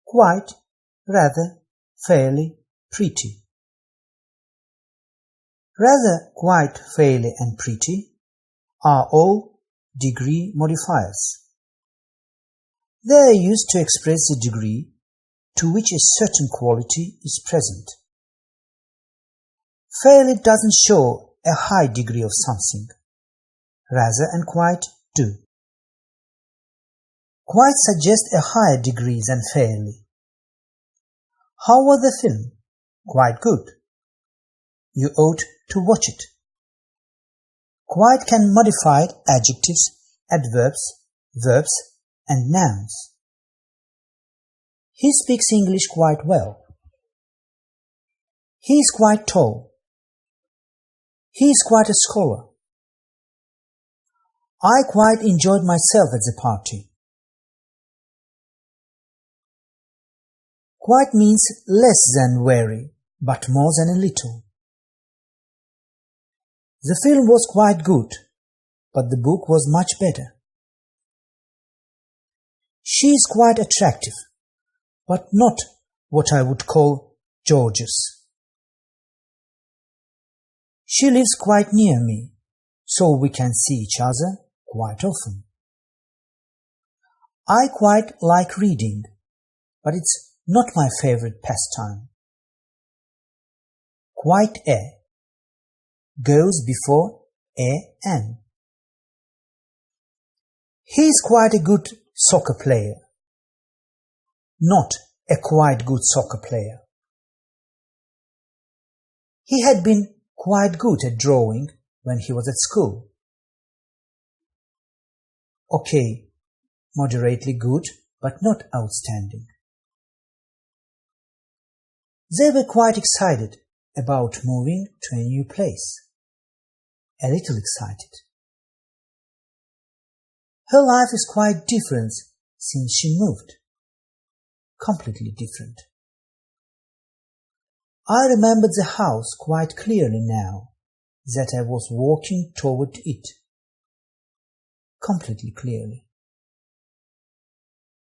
quite, rather, fairly, pretty. Rather, quite, fairly and pretty are all degree modifiers. They are used to express the degree to which a certain quality is present. Fairly doesn't show a high degree of something. Rather and quite do. Quite suggests a higher degree than fairly. How was the film? Quite good. You ought to watch it. Quite can modify adjectives, adverbs, verbs, and nouns. He speaks English quite well. He is quite tall. He is quite a scholar. I quite enjoyed myself at the party. Quite means less than very, but more than a little. The film was quite good, but the book was much better. She is quite attractive, but not what I would call gorgeous. She lives quite near me, so we can see each other quite often. I quite like reading, but it's not my favorite pastime. Quite a goes before an. He is quite a good soccer player, not a quite good soccer player. He had been quite good at drawing when he was at school. Okay, moderately good, but not outstanding. They were quite excited about moving to a new place. A little excited. Her life is quite different since she moved. Completely different. I remembered the house quite clearly now that I was walking toward it. Completely clearly.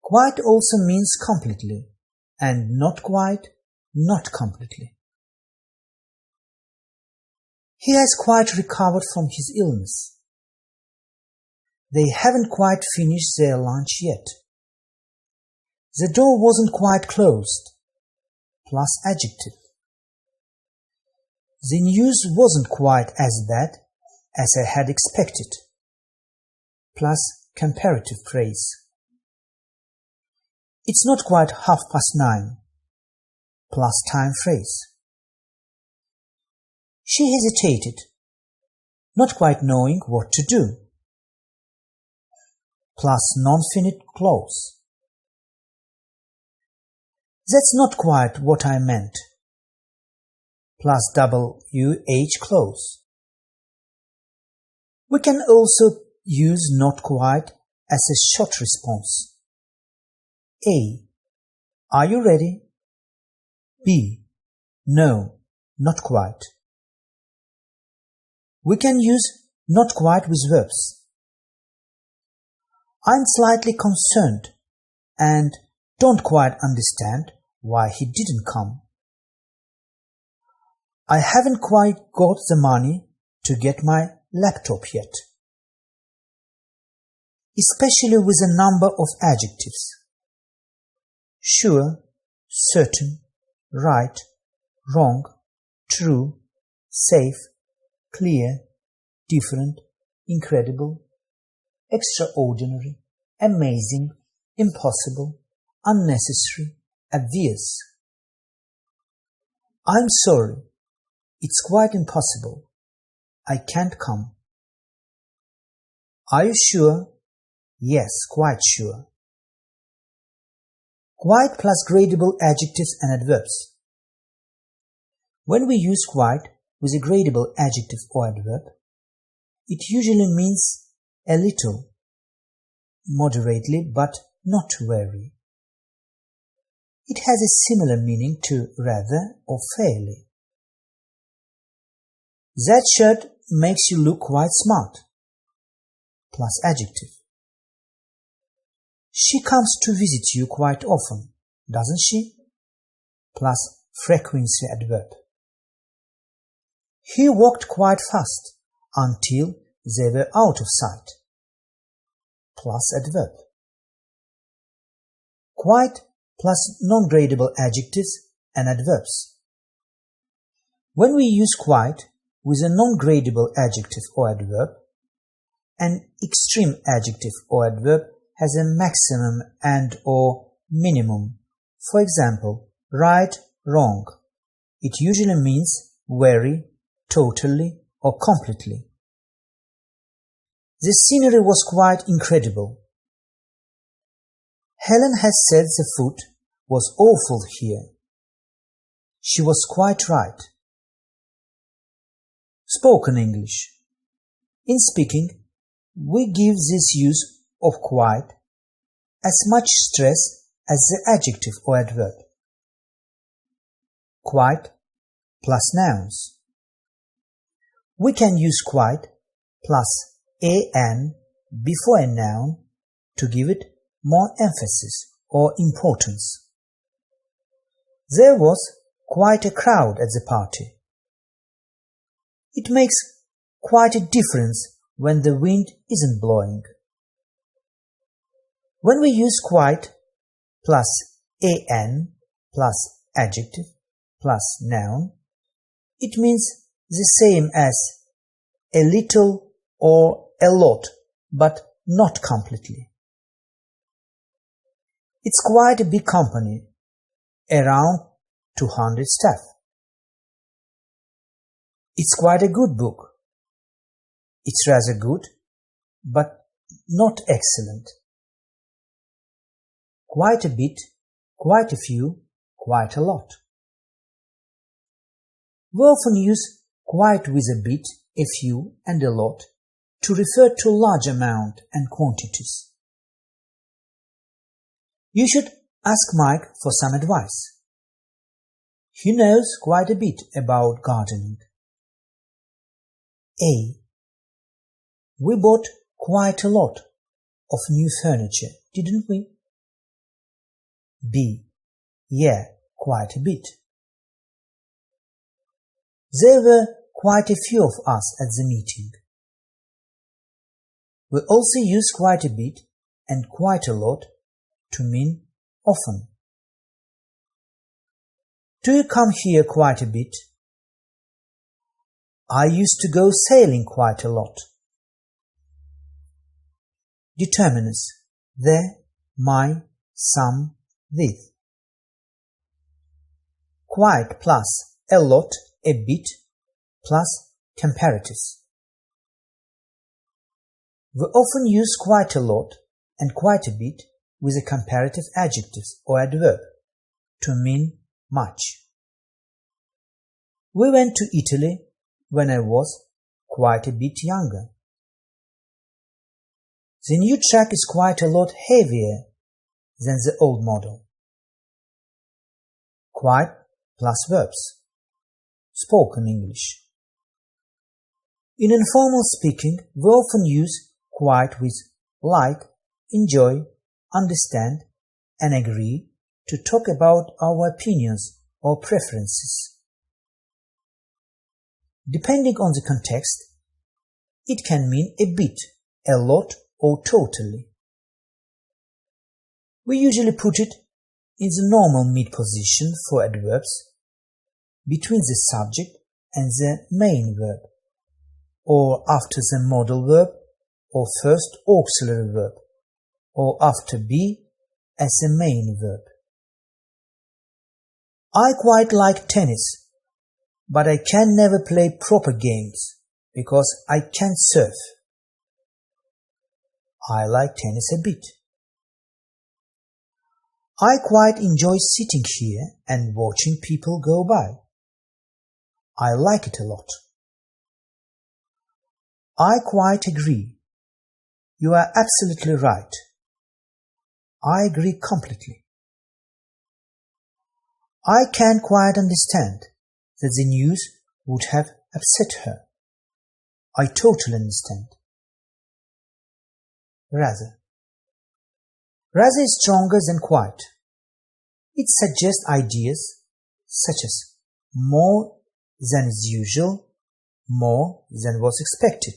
Quite also means completely, and not quite, not completely. He has quite recovered from his illness. They haven't quite finished their lunch yet. The door wasn't quite closed, plus adjective. The news wasn't quite as bad as I had expected, plus comparative phrase. It's not quite 9:30, plus time phrase. She hesitated, not quite knowing what to do, plus non-finite clause. That's not quite what I meant, plus WH clause. We can also use not quite as a short response. A. Are you ready? B. No, not quite. We can use not quite with verbs. I'm slightly concerned and don't quite understand why he didn't come. I haven't quite got the money to get my laptop yet. Especially with a number of adjectives. Sure, certain, right, wrong, true, safe, clear, different, incredible, extraordinary, amazing, impossible, unnecessary, obvious. I'm sorry. It's quite impossible. I can't come. Are you sure? Yes, quite sure. Quite plus gradable adjectives and adverbs. When we use quite with a gradable adjective or adverb, it usually means a little, moderately, but not very. It has a similar meaning to rather or fairly. That shirt makes you look quite smart, plus adjective. She comes to visit you quite often, doesn't she? Plus frequency adverb. He walked quite fast until they were out of sight. Plus adverb. Quite plus non-gradable adjectives and adverbs. When we use quite with a non-gradable adjective or adverb, an extreme adjective or adverb has a maximum and or minimum. For example, right, wrong. It usually means very, totally, or completely. The scenery was quite incredible. Helen has said the food was awful here. She was quite right. Spoken English. In speaking, we give this use of quite as much stress as the adjective or adverb. Quite plus nouns. We can use quite plus an before a noun to give it more emphasis or importance. There was quite a crowd at the party. It makes quite a difference when the wind isn't blowing. When we use quite plus an plus adjective plus noun, it means the same as a little or a lot, but not completely. It's quite a big company, around 200 staff. It's quite a good book. It's rather good, but not excellent. Quite a bit, quite a few, quite a lot. We often use quite with a bit, a few, and a lot to refer to large amount and quantities. You should ask Mike for some advice. He knows quite a bit about gardening. A. We bought quite a lot of new furniture, didn't we? B. Yeah, quite a bit. There were quite a few of us at the meeting. We also use quite a bit and quite a lot to mean often. Do you come here quite a bit? I used to go sailing quite a lot. Determiners: the, my, some, with. Quite plus a lot, a bit, plus comparatives. We often use quite a lot and quite a bit with a comparative adjectives or adverb to mean much. We went to Italy when I was quite a bit younger. The new truck is quite a lot heavier than the old model. Quite plus verbs. Spoken English. In informal speaking, we often use quite with like, enjoy, understand, and agree to talk about our opinions or preferences. Depending on the context, it can mean a bit, a lot, or totally. We usually put it in the normal mid position for adverbs between the subject and the main verb, or after the modal verb or first auxiliary verb, or after be as a main verb. I quite like tennis, but I can never play proper games because I can't surf. I like tennis a bit. I quite enjoy sitting here and watching people go by. I like it a lot. I quite agree. You are absolutely right. I agree completely. I can quite understand that the news would have upset her. I totally understand. Rather. Rather is stronger than quite. It suggests ideas such as more than is usual, more than was expected,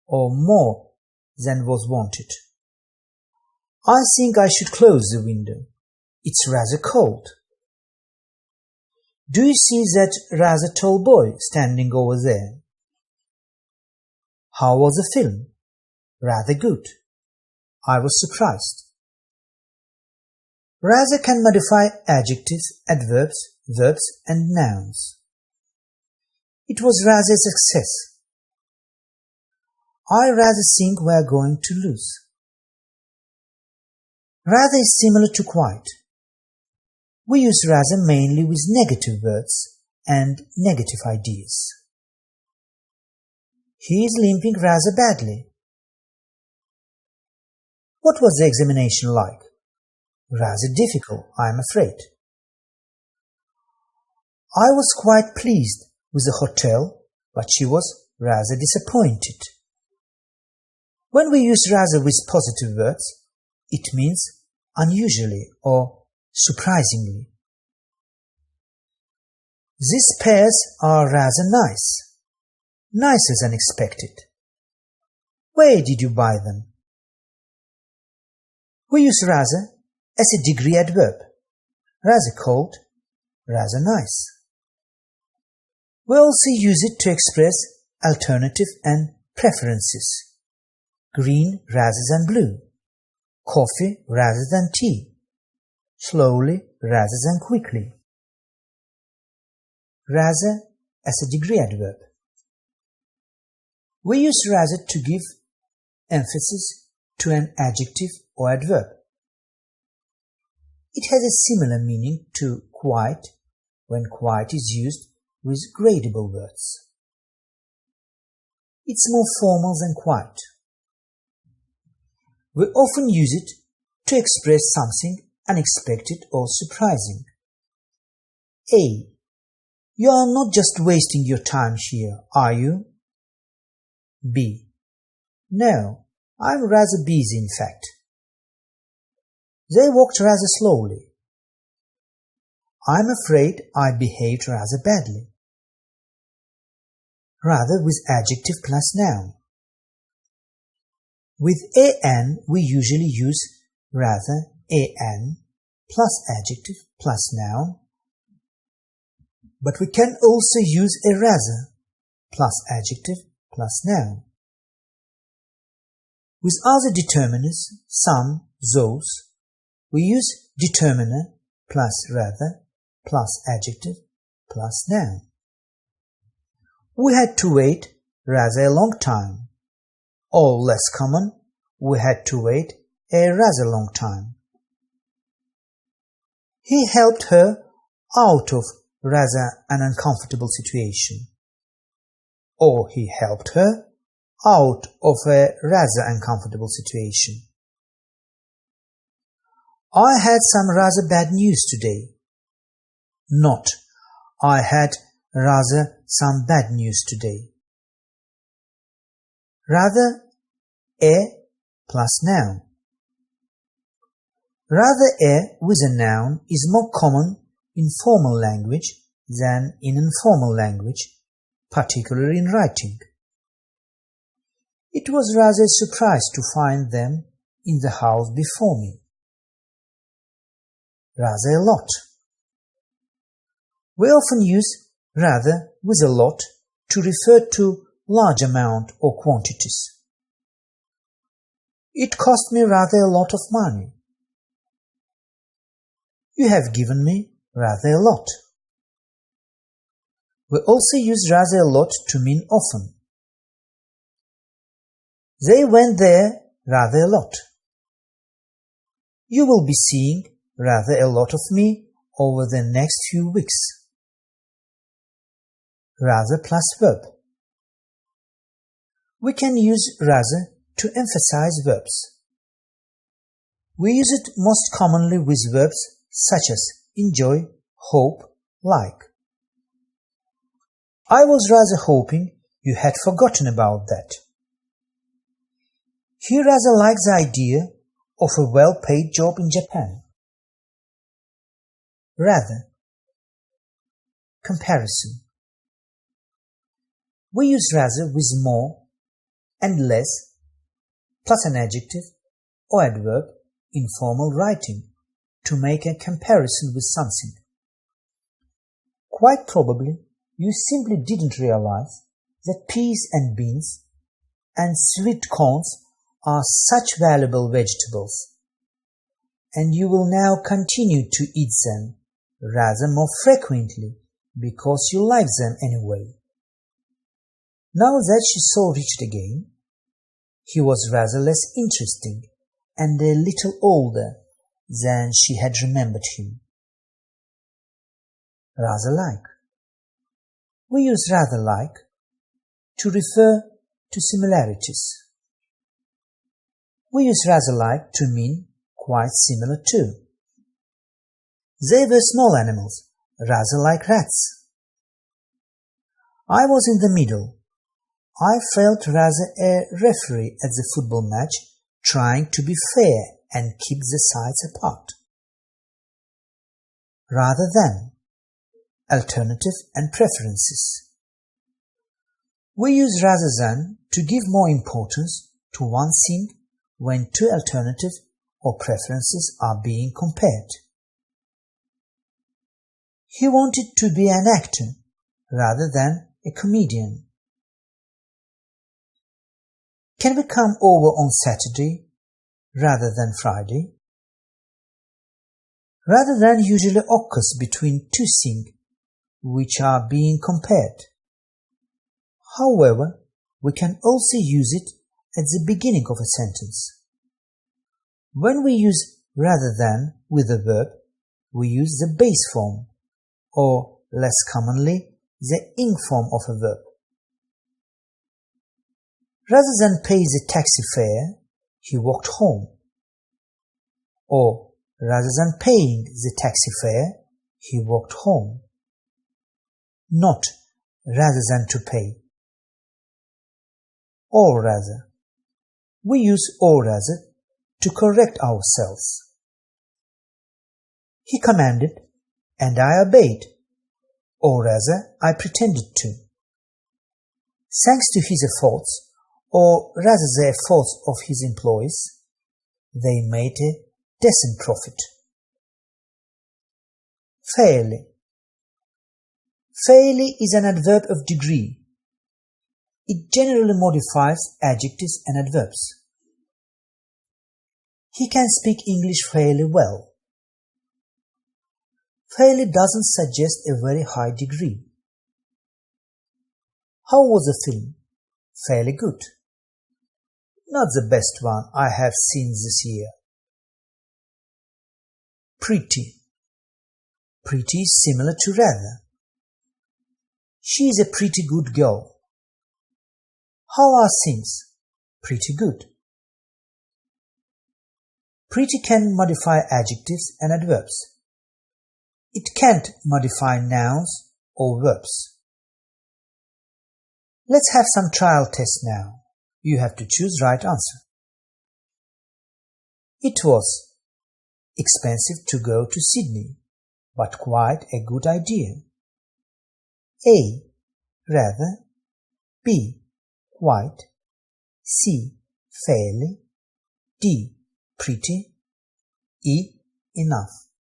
or more than was wanted. I think I should close the window. It's rather cold. Do you see that rather tall boy standing over there? How was the film? Rather good. I was surprised. Rather can modify adjectives, adverbs, verbs and nouns. It was rather a success. I rather think we are going to lose. Rather is similar to quite. We use rather mainly with negative words and negative ideas. He is limping rather badly. What was the examination like? Rather difficult, I am afraid. I was quite pleased with the hotel, but she was rather disappointed. When we use rather with positive words, it means unusually or surprisingly. These pears are rather nice, nicer than expected. Where did you buy them? We use rather as a degree adverb, rather cold, rather nice. We also use it to express alternative and preferences. Green rather than blue, coffee rather than tea, slowly rather than quickly. Rather as a degree adverb. We use rather to give emphasis to an adjective or adverb. It has a similar meaning to quite when quite is used with gradable words. It's more formal than quite. We often use it to express something unexpected or surprising. A. You are not just wasting your time here, are you? B. No, I'm rather busy in fact. They walked rather slowly. I'm afraid I behaved rather badly. Rather with adjective plus noun. With an, we usually use rather an plus adjective plus noun, but we can also use a rather plus adjective plus noun. With other determiners, some, those, we use determiner plus rather plus adjective plus noun. We had to wait rather a long time. Or less common, we had to wait a rather long time. He helped her out of rather an uncomfortable situation. Or he helped her out of a rather uncomfortable situation. I had some rather bad news today. Not, I had rather some bad news today. Rather a plus noun. Rather a with a noun is more common in formal language than in informal language, particularly in writing. It was rather a surprise to find them in the house before me. Rather a lot. We often use rather with a lot to refer to large amount or quantities. It cost me rather a lot of money. You have given me rather a lot. We also use rather a lot to mean often. They went there rather a lot. You will be seeing rather a lot of me over the next few weeks. Rather plus verb. We can use rather to emphasize verbs. We use it most commonly with verbs such as enjoy, hope, like. I was rather hoping you had forgotten about that. He rather liked the idea of a well-paid job in Japan. rather. Comparison. We use rather with more and less plus an adjective or adverb in formal writing to make a comparison with something. Quite probably, you simply didn't realize that peas and beans and sweet corns are such valuable vegetables, and you will now continue to eat them rather more frequently because you like them anyway. Now that she saw Richard again, he was rather less interesting and a little older than she had remembered him. Rather like. We use rather like to refer to similarities. We use rather like to mean quite similar to. They were small animals, rather like rats. I was in the middle. I felt rather a referee at the football match, trying to be fair and keep the sides apart. Rather than. Alternative and preferences. We use rather than to give more importance to one thing when two alternatives or preferences are being compared. He wanted to be an actor rather than a comedian. Can we come over on Saturday rather than Friday? Rather than usually occurs between two things which are being compared. However, we can also use it at the beginning of a sentence. When we use rather than with a verb, we use the base form, or less commonly, the ing form of a verb. Rather than pay the taxi fare, he walked home. Or, rather than paying the taxi fare, he walked home. Not rather than to pay. Or rather. We use or rather to correct ourselves. He commanded, and I obeyed, or rather I pretended to. Thanks to his efforts, or rather the efforts of his employees, they made a decent profit. Fairly. Fairly is an adverb of degree. It generally modifies adjectives and adverbs. He can speak English fairly well. Fairly doesn't suggest a very high degree. How was the film? Fairly good. Not the best one I have seen this year. Pretty. Pretty is similar to rather. She is a pretty good girl. How are things? Pretty good. Pretty can modify adjectives and adverbs. It can't modify nouns or verbs. Let's have some trial tests now. You have to choose right answer. It was expensive to go to Sydney, but quite a good idea. A. Rather. B. Quite. C. Fairly. D. Pretty. E. Enough.